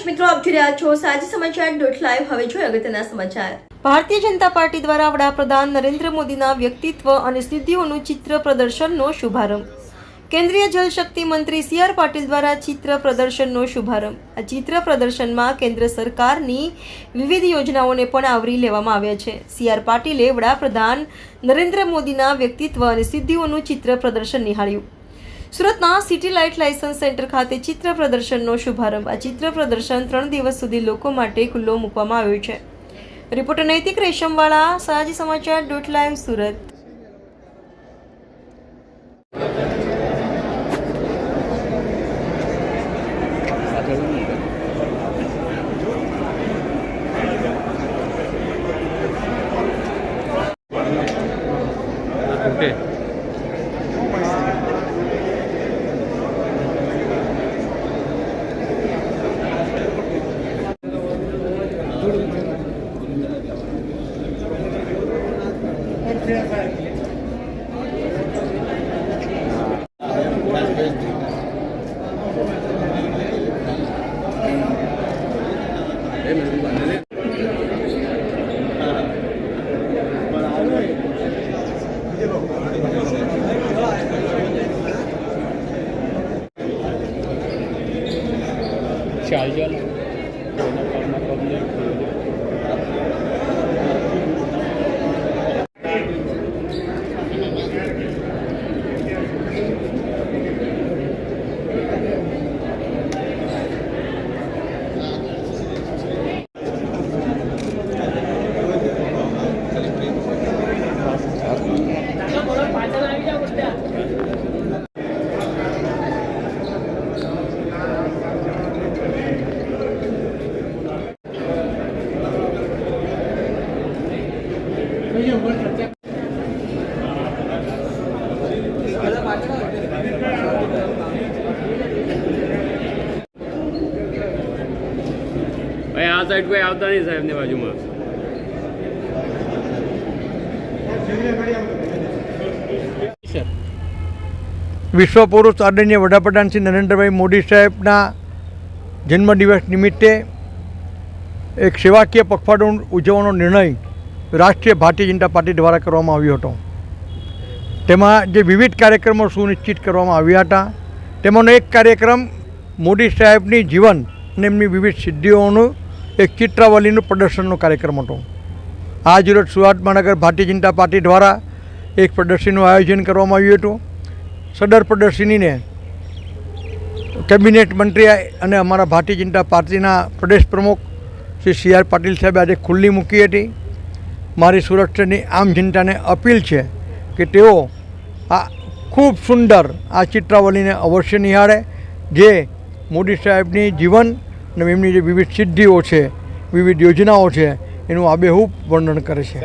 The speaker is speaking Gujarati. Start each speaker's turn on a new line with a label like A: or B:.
A: દર્શક મિત્રો, આપ જોઈ રહ્યા છો સાજી સમાચાર .live। હવે જોઈએ અગત્યના સમાચાર। ભારતીય જનતા પાર્ટી દ્વારા વડાપ્રધાન નરેન્દ્ર મોદીના વ્યક્તિત્વ અને સિદ્ધિઓનું ચિત્ર પ્રદર્શનનો શુભારંભ। કેન્દ્રીય જલશક્તિ મંત્રી સી.આર. પાટીલ દ્વારા ચિત્ર પ્રદર્શનનો શુભારંભ। આ ચિત્ર પ્રદર્શનમાં કેન્દ્ર સરકારની વિવિધ યોજનાઓને પણ આવરી લેવામાં આવ્યા છે। સી.આર. પાટીલે વડાપ્રધાન નરેન્દ્ર મોદીના વ્યક્તિત્વ અને સિદ્ધિઓનું ચિત્ર પ્રદર્શન નિહાળ્યું। સુરતના સિટી લાઇટ લાયસન્સ સેન્ટર ખાતે ચિત્ર પ્રદર્શનનો શુભારંભ। આ ચિત્ર પ્રદર્શન 3 દિવસ સુધી લોકો માટે ખુલ્લો મૂકવામાં આવ્યું છે। રિપોર્ટર નૈતિક રેશમવાળા, સાજી સમાચાર .live સુરત।
B: ભાઈ આ સાઈડ કોઈ આવતા નહીં સાહેબની બાજુમાં।
C: વિશ્વ પુરુષ આદરણીય વડાપ્રધાન શ્રી નરેન્દ્રભાઈ મોદી સાહેબના જન્મદિવસ નિમિત્તે એક સેવાકીય પખવાડો ઉજવવાનો નિર્ણય રાષ્ટ્રીય ભારતીય જનતા પાર્ટી દ્વારા કરવામાં આવ્યો હતો। તેમાં જે વિવિધ કાર્યક્રમો સુનિશ્ચિત કરવામાં આવ્યા હતા તેમાંનો એક કાર્યક્રમ મોદી સાહેબની જીવન અને એમની વિવિધ સિદ્ધિઓનું એક ચિત્રાવલીનું પ્રદર્શનનો કાર્યક્રમ હતો। આજ રોજ સુરત મહાનગર ભારતીય જનતા પાર્ટી દ્વારા એક પ્રદર્શનનું આયોજન કરવામાં આવ્યું હતું। સદર પ્રદર્શનીને કેબિનેટ મંત્રી અને અમારા ભારતીય જનતા પાર્ટીના પ્રદેશ પ્રમુખ શ્રી સી.આર. પાટીલ સાહેબે આજે ખુલ્લી મૂકી હતી। મારી સુરત શહેરની આમ જનતાને અપીલ છે કે તેઓ આ ખૂબ સુંદર આ ચિત્રાવલીને અવશ્ય નિહાળે, જે મોદી સાહેબની જીવન અને એમની જે વિવિધ સિદ્ધિઓ છે, વિવિધ યોજનાઓ છે, એનું આબેહૂબ વર્ણન કરે છે।